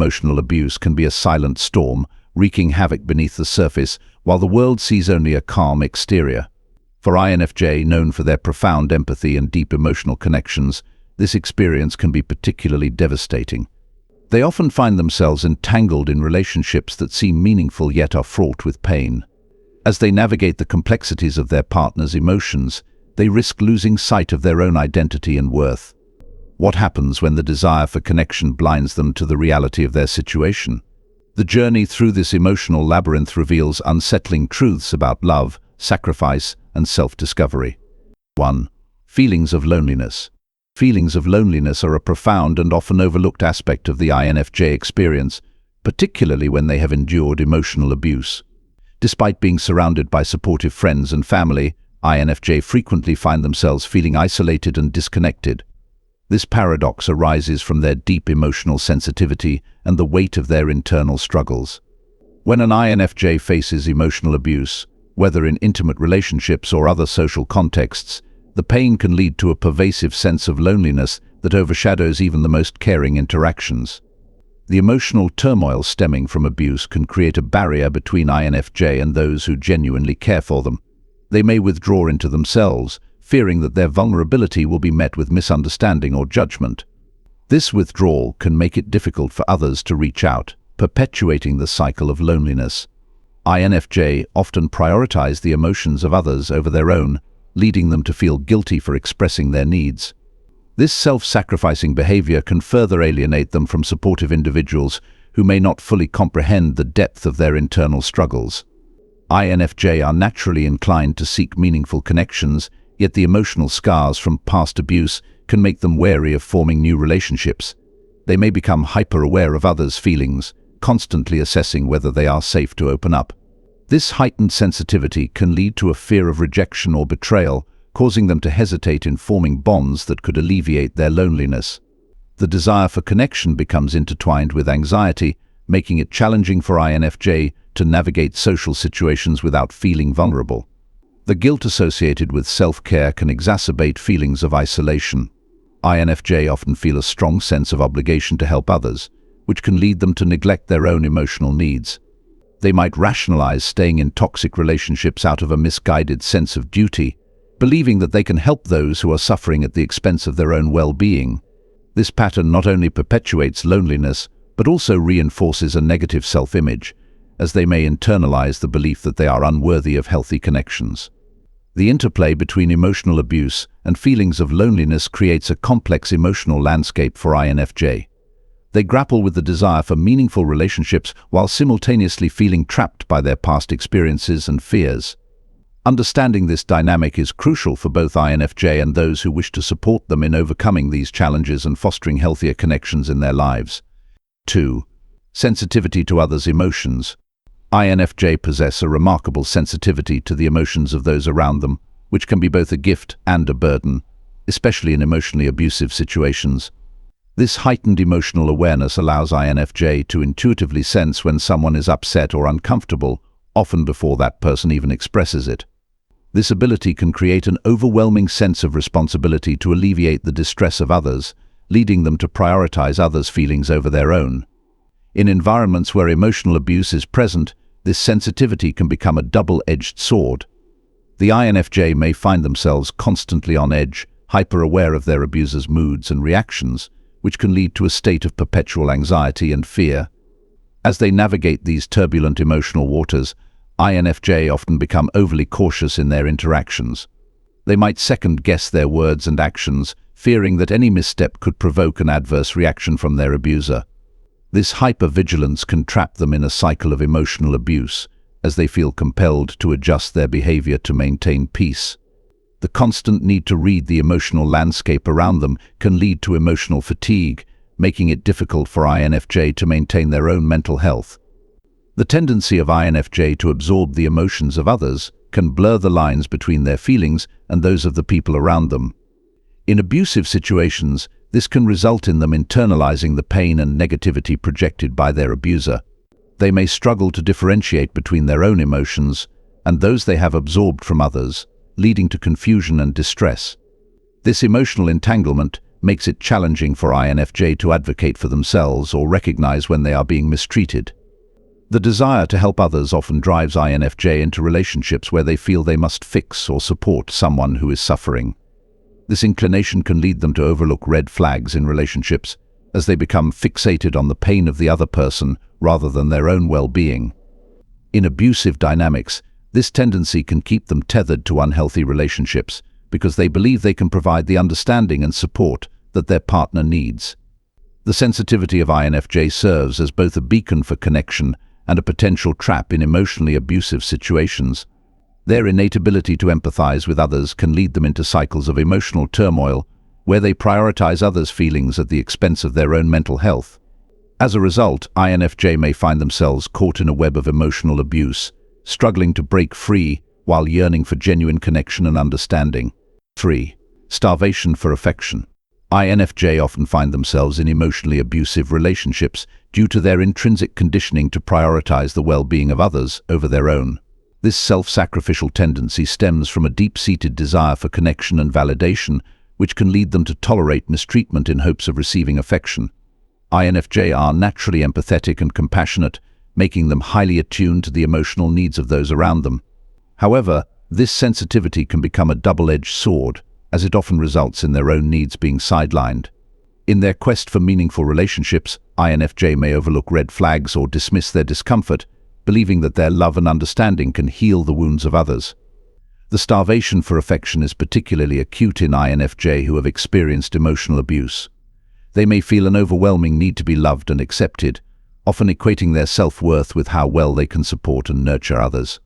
emotional abuse can be a silent storm, wreaking havoc beneath the surface, while the world sees only a calm exterior. For INFJ, known for their profound empathy and deep emotional connections, this experience can be particularly devastating. They often find themselves entangled in relationships that seem meaningful yet are fraught with pain. As they navigate the complexities of their partner's emotions, they risk losing sight of their own identity and worth. What happens when the desire for connection blinds them to the reality of their situation? The journey through this emotional labyrinth reveals unsettling truths about love, sacrifice, and self-discovery. 1. Feelings of loneliness. Feelings of loneliness are a profound and often overlooked aspect of the INFJ experience, particularly when they have endured emotional abuse. Despite being surrounded by supportive friends and family, INFJ frequently find themselves feeling isolated and disconnected. This paradox arises from their deep emotional sensitivity and the weight of their internal struggles. When an INFJ faces emotional abuse, whether in intimate relationships or other social contexts, the pain can lead to a pervasive sense of loneliness that overshadows even the most caring interactions. The emotional turmoil stemming from abuse can create a barrier between INFJ and those who genuinely care for them. They may withdraw into themselves, fearing that their vulnerability will be met with misunderstanding or judgment. This withdrawal can make it difficult for others to reach out, perpetuating the cycle of loneliness. INFJ often prioritize the emotions of others over their own, leading them to feel guilty for expressing their needs. This self-sacrificing behavior can further alienate them from supportive individuals who may not fully comprehend the depth of their internal struggles. INFJ are naturally inclined to seek meaningful connections, yet the emotional scars from past abuse can make them wary of forming new relationships. They may become hyper-aware of others' feelings, constantly assessing whether they are safe to open up. This heightened sensitivity can lead to a fear of rejection or betrayal, causing them to hesitate in forming bonds that could alleviate their loneliness. The desire for connection becomes intertwined with anxiety, making it challenging for INFJ to navigate social situations without feeling vulnerable. The guilt associated with self-care can exacerbate feelings of isolation. INFJ often feel a strong sense of obligation to help others, which can lead them to neglect their own emotional needs. They might rationalize staying in toxic relationships out of a misguided sense of duty, believing that they can help those who are suffering at the expense of their own well-being. This pattern not only perpetuates loneliness, but also reinforces a negative self-image, as they may internalize the belief that they are unworthy of healthy connections. The interplay between emotional abuse and feelings of loneliness creates a complex emotional landscape for INFJ. They grapple with the desire for meaningful relationships while simultaneously feeling trapped by their past experiences and fears. Understanding this dynamic is crucial for both INFJ and those who wish to support them in overcoming these challenges and fostering healthier connections in their lives. 2. Sensitivity to others' emotions. INFJ possess a remarkable sensitivity to the emotions of those around them, which can be both a gift and a burden, especially in emotionally abusive situations. This heightened emotional awareness allows INFJ to intuitively sense when someone is upset or uncomfortable, often before that person even expresses it. This ability can create an overwhelming sense of responsibility to alleviate the distress of others, leading them to prioritize others' feelings over their own. In environments where emotional abuse is present, this sensitivity can become a double-edged sword. The INFJ may find themselves constantly on edge, hyper-aware of their abuser's moods and reactions, which can lead to a state of perpetual anxiety and fear. As they navigate these turbulent emotional waters, INFJ often become overly cautious in their interactions. They might second-guess their words and actions, fearing that any misstep could provoke an adverse reaction from their abuser. This hypervigilance can trap them in a cycle of emotional abuse, as they feel compelled to adjust their behavior to maintain peace. The constant need to read the emotional landscape around them can lead to emotional fatigue, making it difficult for INFJ to maintain their own mental health. The tendency of INFJ to absorb the emotions of others can blur the lines between their feelings and those of the people around them. In abusive situations, this can result in them internalizing the pain and negativity projected by their abuser. They may struggle to differentiate between their own emotions and those they have absorbed from others, leading to confusion and distress. This emotional entanglement makes it challenging for INFJ to advocate for themselves or recognize when they are being mistreated. The desire to help others often drives INFJ into relationships where they feel they must fix or support someone who is suffering. This inclination can lead them to overlook red flags in relationships, as they become fixated on the pain of the other person rather than their own well-being. In abusive dynamics, this tendency can keep them tethered to unhealthy relationships because they believe they can provide the understanding and support that their partner needs. The sensitivity of INFJ serves as both a beacon for connection and a potential trap in emotionally abusive situations. Their innate ability to empathize with others can lead them into cycles of emotional turmoil where they prioritize others' feelings at the expense of their own mental health. As a result, INFJ may find themselves caught in a web of emotional abuse, struggling to break free while yearning for genuine connection and understanding. 3. Starvation for affection. INFJ often find themselves in emotionally abusive relationships due to their intrinsic conditioning to prioritize the well-being of others over their own. This self-sacrificial tendency stems from a deep-seated desire for connection and validation, which can lead them to tolerate mistreatment in hopes of receiving affection. INFJ are naturally empathetic and compassionate, making them highly attuned to the emotional needs of those around them. However, this sensitivity can become a double-edged sword, as it often results in their own needs being sidelined. In their quest for meaningful relationships, INFJ may overlook red flags or dismiss their discomfort, believing that their love and understanding can heal the wounds of others. The starvation for affection is particularly acute in INFJ who have experienced emotional abuse. They may feel an overwhelming need to be loved and accepted, often equating their self-worth with how well they can support and nurture others.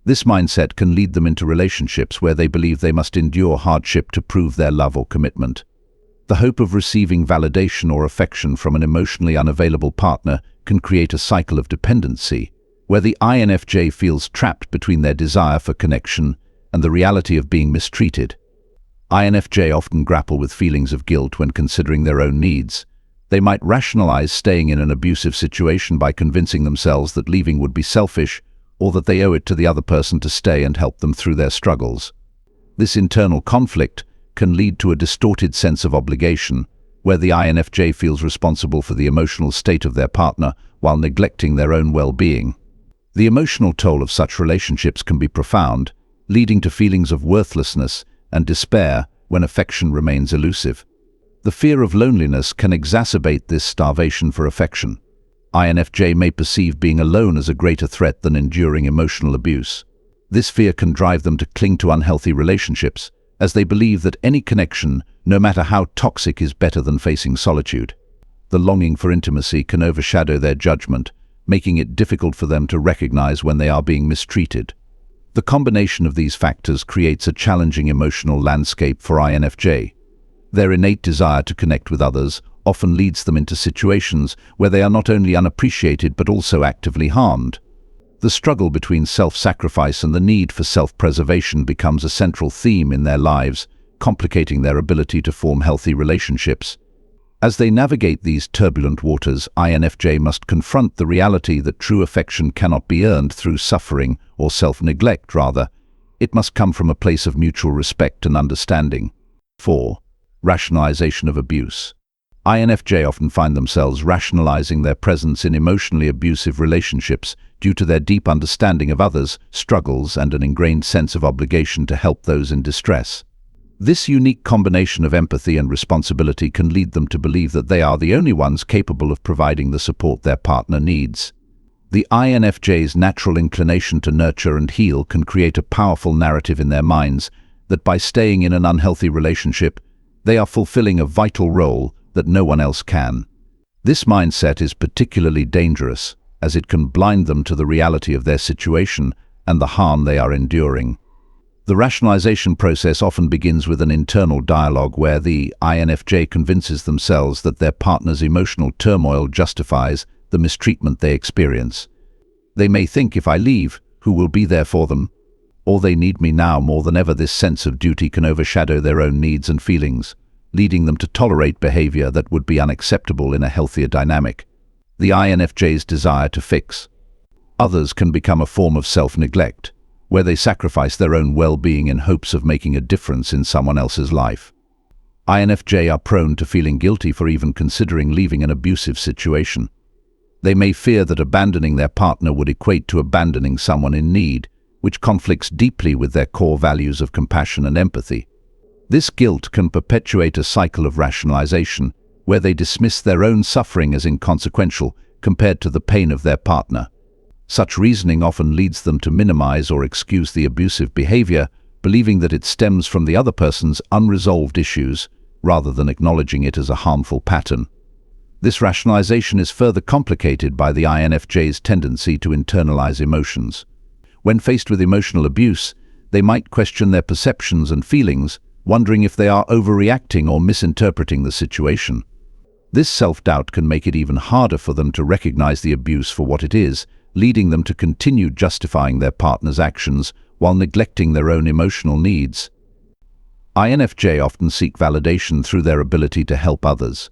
This mindset can lead them into relationships where they believe they must endure hardship to prove their love or commitment. The hope of receiving validation or affection from an emotionally unavailable partner can create a cycle of dependency, where the INFJ feels trapped between their desire for connection and the reality of being mistreated. INFJ often grapple with feelings of guilt when considering their own needs. They might rationalize staying in an abusive situation by convincing themselves that leaving would be selfish, or that they owe it to the other person to stay and help them through their struggles. This internal conflict can lead to a distorted sense of obligation, where the INFJ feels responsible for the emotional state of their partner while neglecting their own well-being. The emotional toll of such relationships can be profound, leading to feelings of worthlessness and despair when affection remains elusive. The fear of loneliness can exacerbate this starvation for affection. INFJ may perceive being alone as a greater threat than enduring emotional abuse. This fear can drive them to cling to unhealthy relationships, as they believe that any connection, no matter how toxic, is better than facing solitude. The longing for intimacy can overshadow their judgment, making it difficult for them to recognize when they are being mistreated. The combination of these factors creates a challenging emotional landscape for INFJ. Their innate desire to connect with others often leads them into situations where they are not only unappreciated but also actively harmed. The struggle between self-sacrifice and the need for self-preservation becomes a central theme in their lives, complicating their ability to form healthy relationships. As they navigate these turbulent waters, INFJ must confront the reality that true affection cannot be earned through suffering or self-neglect. Rather, it must come from a place of mutual respect and understanding. 4. Rationalization of abuse. INFJ often find themselves rationalizing their presence in emotionally abusive relationships due to their deep understanding of others' struggles and an ingrained sense of obligation to help those in distress. This unique combination of empathy and responsibility can lead them to believe that they are the only ones capable of providing the support their partner needs. The INFJ's natural inclination to nurture and heal can create a powerful narrative in their minds that by staying in an unhealthy relationship, they are fulfilling a vital role that no one else can. This mindset is particularly dangerous, as it can blind them to the reality of their situation and the harm they are enduring. The rationalization process often begins with an internal dialogue where the INFJ convinces themselves that their partner's emotional turmoil justifies the mistreatment they experience. They may think, if I leave, who will be there for them? Or they need me now more than ever. This sense of duty can overshadow their own needs and feelings, leading them to tolerate behavior that would be unacceptable in a healthier dynamic. The INFJ's desire to fix others can become a form of self-neglect, where they sacrifice their own well-being in hopes of making a difference in someone else's life. INFJ are prone to feeling guilty for even considering leaving an abusive situation. They may fear that abandoning their partner would equate to abandoning someone in need, which conflicts deeply with their core values of compassion and empathy. This guilt can perpetuate a cycle of rationalization, where they dismiss their own suffering as inconsequential compared to the pain of their partner. Such reasoning often leads them to minimize or excuse the abusive behavior, believing that it stems from the other person's unresolved issues, rather than acknowledging it as a harmful pattern. This rationalization is further complicated by the INFJ's tendency to internalize emotions. When faced with emotional abuse, they might question their perceptions and feelings, wondering if they are overreacting or misinterpreting the situation. This self-doubt can make it even harder for them to recognize the abuse for what it is, leading them to continue justifying their partner's actions while neglecting their own emotional needs. INFJ often seek validation through their ability to help others.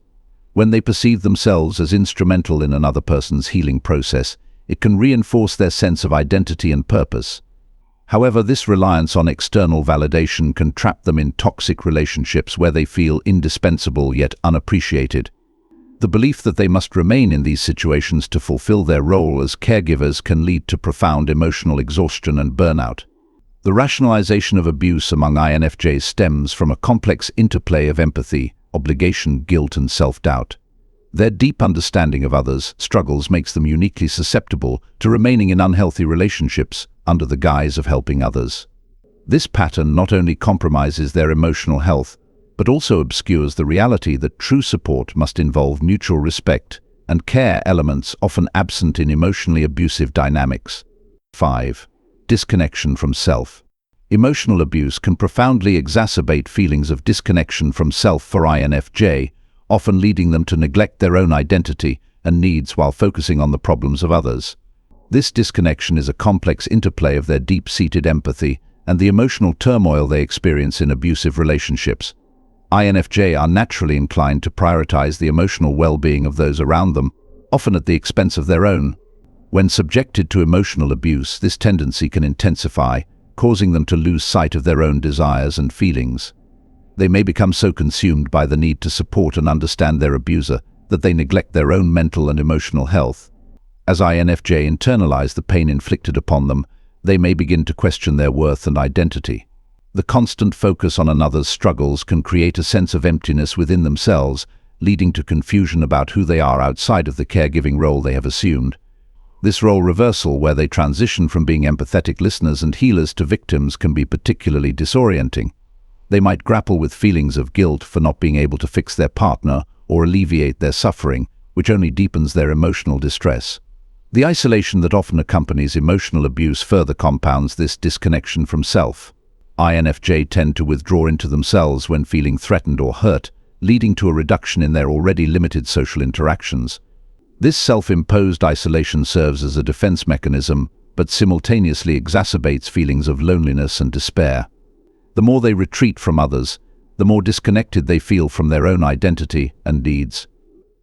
When they perceive themselves as instrumental in another person's healing process, it can reinforce their sense of identity and purpose. However, this reliance on external validation can trap them in toxic relationships where they feel indispensable yet unappreciated. The belief that they must remain in these situations to fulfill their role as caregivers can lead to profound emotional exhaustion and burnout. The rationalization of abuse among INFJs stems from a complex interplay of empathy, obligation, guilt, and self-doubt. Their deep understanding of others' struggles makes them uniquely susceptible to remaining in unhealthy relationships under the guise of helping others. This pattern not only compromises their emotional health, but also obscures the reality that true support must involve mutual respect and care, elements often absent in emotionally abusive dynamics. 5. Disconnection from self. Emotional abuse can profoundly exacerbate feelings of disconnection from self for INFJ, often leading them to neglect their own identity and needs while focusing on the problems of others. This disconnection is a complex interplay of their deep-seated empathy and the emotional turmoil they experience in abusive relationships. INFJ are naturally inclined to prioritize the emotional well-being of those around them, often at the expense of their own. When subjected to emotional abuse, this tendency can intensify, causing them to lose sight of their own desires and feelings. They may become so consumed by the need to support and understand their abuser that they neglect their own mental and emotional health. As INFJ internalize the pain inflicted upon them, they may begin to question their worth and identity. The constant focus on another's struggles can create a sense of emptiness within themselves, leading to confusion about who they are outside of the caregiving role they have assumed. This role reversal, where they transition from being empathetic listeners and healers to victims, can be particularly disorienting. They might grapple with feelings of guilt for not being able to fix their partner or alleviate their suffering, which only deepens their emotional distress. The isolation that often accompanies emotional abuse further compounds this disconnection from self. INFJ tend to withdraw into themselves when feeling threatened or hurt, leading to a reduction in their already limited social interactions. This self-imposed isolation serves as a defense mechanism, but simultaneously exacerbates feelings of loneliness and despair. The more they retreat from others, the more disconnected they feel from their own identity and needs.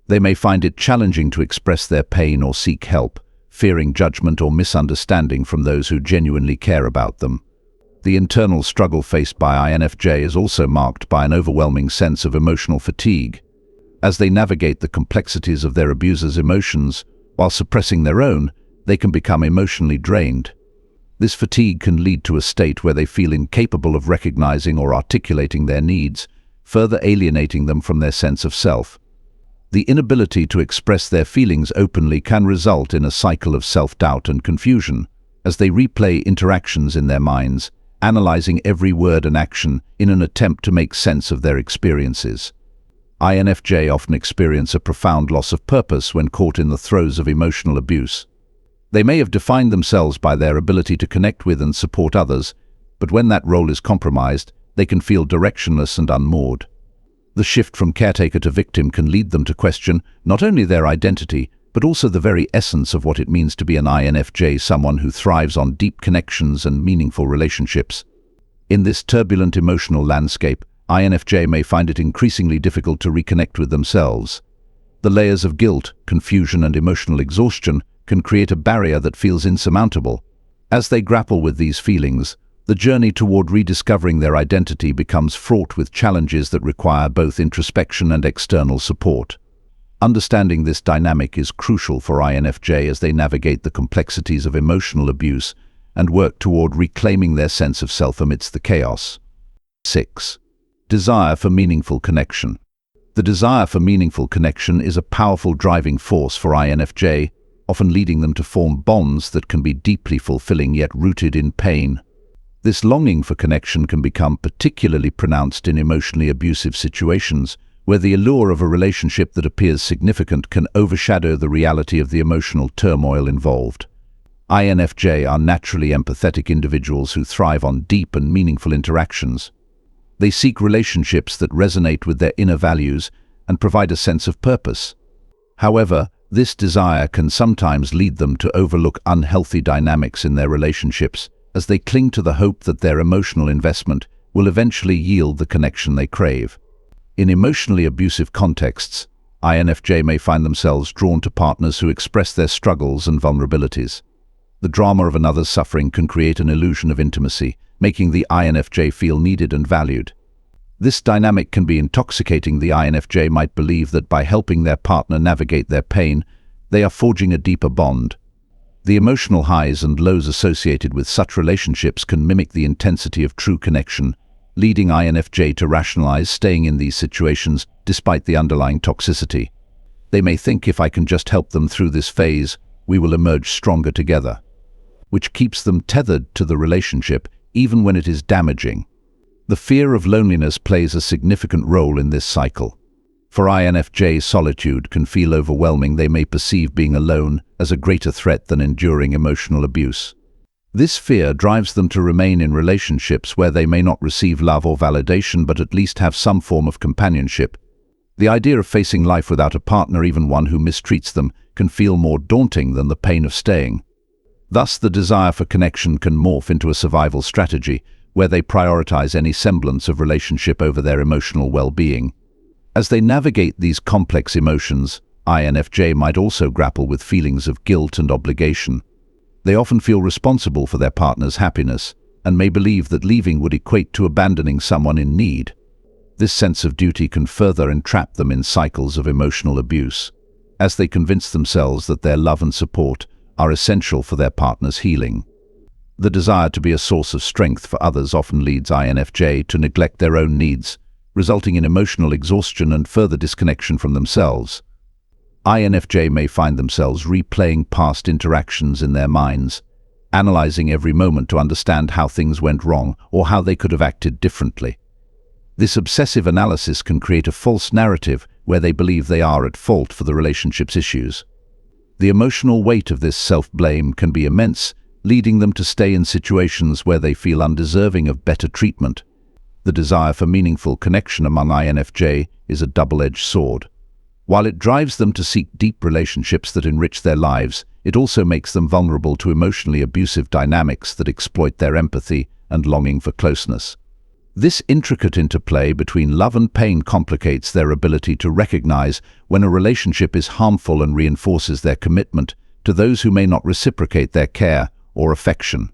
They may find it challenging to express their pain or seek help, fearing judgment or misunderstanding from those who genuinely care about them. The internal struggle faced by INFJ is also marked by an overwhelming sense of emotional fatigue. As they navigate the complexities of their abuser's emotions while suppressing their own, they can become emotionally drained. This fatigue can lead to a state where they feel incapable of recognizing or articulating their needs, further alienating them from their sense of self. The inability to express their feelings openly can result in a cycle of self-doubt and confusion, as they replay interactions in their minds, analyzing every word and action in an attempt to make sense of their experiences. INFJ often experience a profound loss of purpose when caught in the throes of emotional abuse. They may have defined themselves by their ability to connect with and support others, but when that role is compromised, they can feel directionless and unmoored. The shift from caretaker to victim can lead them to question not only their identity, but also the very essence of what it means to be an INFJ, someone who thrives on deep connections and meaningful relationships. In this turbulent emotional landscape, INFJ may find it increasingly difficult to reconnect with themselves. The layers of guilt, confusion, and emotional exhaustion can create a barrier that feels insurmountable. As they grapple with these feelings, The journey toward rediscovering their identity becomes fraught with challenges that require both introspection and external support. Understanding this dynamic is crucial for INFJ as they navigate the complexities of emotional abuse and work toward reclaiming their sense of self amidst the chaos. 6. Desire for meaningful connection. The desire for meaningful connection is a powerful driving force for INFJ, often leading them to form bonds that can be deeply fulfilling yet rooted in pain. This longing for connection can become particularly pronounced in emotionally abusive situations, where the allure of a relationship that appears significant can overshadow the reality of the emotional turmoil involved. INFJ are naturally empathetic individuals who thrive on deep and meaningful interactions. They seek relationships that resonate with their inner values and provide a sense of purpose. However, this desire can sometimes lead them to overlook unhealthy dynamics in their relationships as they cling to the hope that their emotional investment will eventually yield the connection they crave. In emotionally abusive contexts, INFJ may find themselves drawn to partners who express their struggles and vulnerabilities. The drama of another's suffering can create an illusion of intimacy, making the INFJ feel needed and valued. This dynamic can be intoxicating. The INFJ might believe that by helping their partner navigate their pain, they are forging a deeper bond. The emotional highs and lows associated with such relationships can mimic the intensity of true connection, leading INFJ to rationalize staying in these situations despite the underlying toxicity. They may think, if I can just help them through this phase, we will emerge stronger together, which keeps them tethered to the relationship even when it is damaging. The fear of loneliness plays a significant role in this cycle. For INFJ, solitude can feel overwhelming. They may perceive being alone as a greater threat than enduring emotional abuse. This fear drives them to remain in relationships where they may not receive love or validation, but at least have some form of companionship. The idea of facing life without a partner, even one who mistreats them, can feel more daunting than the pain of staying. Thus, the desire for connection can morph into a survival strategy, where they prioritize any semblance of relationship over their emotional well-being. As they navigate these complex emotions, INFJ might also grapple with feelings of guilt and obligation. They often feel responsible for their partner's happiness and may believe that leaving would equate to abandoning someone in need. This sense of duty can further entrap them in cycles of emotional abuse, as they convince themselves that their love and support are essential for their partner's healing. The desire to be a source of strength for others often leads INFJ to neglect their own needs, resulting in emotional exhaustion and further disconnection from themselves. INFJ may find themselves replaying past interactions in their minds, analyzing every moment to understand how things went wrong or how they could have acted differently. This obsessive analysis can create a false narrative where they believe they are at fault for the relationship's issues. The emotional weight of this self-blame can be immense, leading them to stay in situations where they feel undeserving of better treatment. The desire for meaningful connection among INFJ is a double-edged sword. While it drives them to seek deep relationships that enrich their lives, it also makes them vulnerable to emotionally abusive dynamics that exploit their empathy and longing for closeness. This intricate interplay between love and pain complicates their ability to recognize when a relationship is harmful and reinforces their commitment to those who may not reciprocate their care or affection.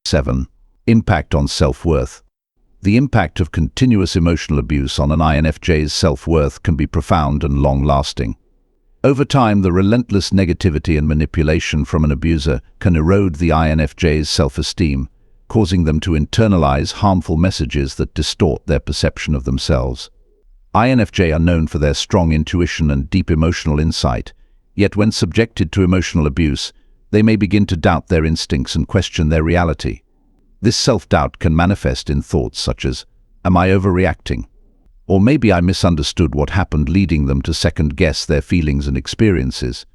7. Impact on self-worth. The impact of continuous emotional abuse on an INFJ's self-worth can be profound and long-lasting. Over time, the relentless negativity and manipulation from an abuser can erode the INFJ's self-esteem, causing them to internalize harmful messages that distort their perception of themselves. INFJ are known for their strong intuition and deep emotional insight, yet when subjected to emotional abuse, they may begin to doubt their instincts and question their reality. This self-doubt can manifest in thoughts such as, "Am I overreacting?" Or "Maybe I misunderstood what happened," leading them to second-guess their feelings and experiences.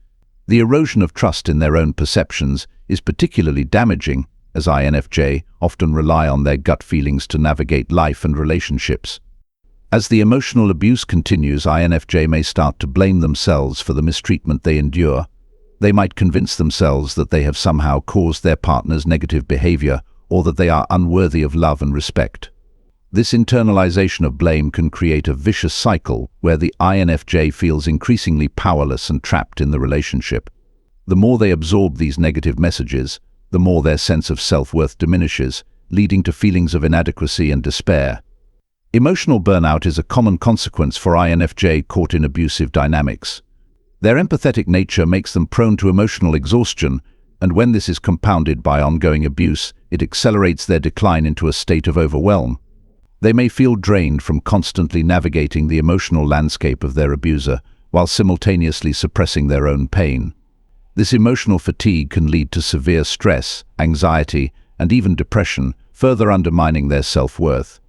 The erosion of trust in their own perceptions is particularly damaging, as INFJ often rely on their gut feelings to navigate life and relationships. As the emotional abuse continues, INFJ may start to blame themselves for the mistreatment they endure. They might convince themselves that they have somehow caused their partner's negative behavior or that they are unworthy of love and respect. This internalization of blame can create a vicious cycle where the INFJ feels increasingly powerless and trapped in the relationship. The more they absorb these negative messages, the more their sense of self-worth diminishes, leading to feelings of inadequacy and despair. Emotional burnout is a common consequence for INFJ caught in abusive dynamics. Their empathetic nature makes them prone to emotional exhaustion, and when this is compounded by ongoing abuse, it accelerates their decline into a state of overwhelm. They may feel drained from constantly navigating the emotional landscape of their abuser, while simultaneously suppressing their own pain. This emotional fatigue can lead to severe stress, anxiety, and even depression, further undermining their self-worth.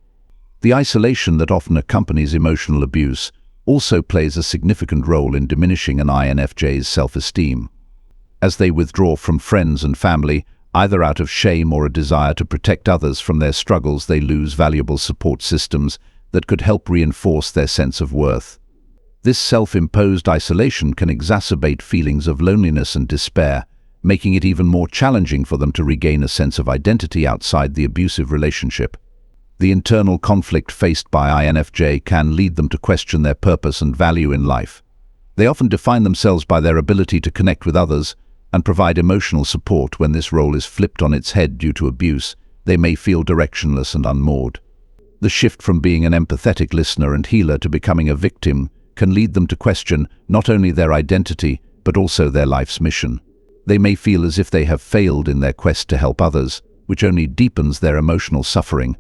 The isolation that often accompanies emotional abuse also plays a significant role in diminishing an INFJ's self-esteem. As they withdraw from friends and family, either out of shame or a desire to protect others from their struggles, they lose valuable support systems that could help reinforce their sense of worth. This self-imposed isolation can exacerbate feelings of loneliness and despair, making it even more challenging for them to regain a sense of identity outside the abusive relationship. The internal conflict faced by INFJ can lead them to question their purpose and value in life. They often define themselves by their ability to connect with others and provide emotional support. When this role is flipped on its head due to abuse, they may feel directionless and unmoored. The shift from being an empathetic listener and healer to becoming a victim can lead them to question not only their identity, but also their life's mission. They may feel as if they have failed in their quest to help others, which only deepens their emotional suffering.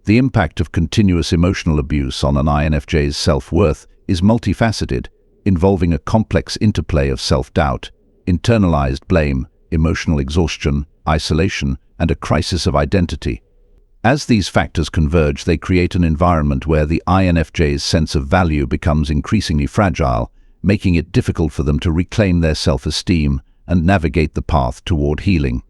The impact of continuous emotional abuse on an INFJ's self-worth is multifaceted, involving a complex interplay of self-doubt, internalized blame, emotional exhaustion, isolation, and a crisis of identity. As these factors converge, they create an environment where the INFJ's sense of value becomes increasingly fragile, making it difficult for them to reclaim their self-esteem and navigate the path toward healing.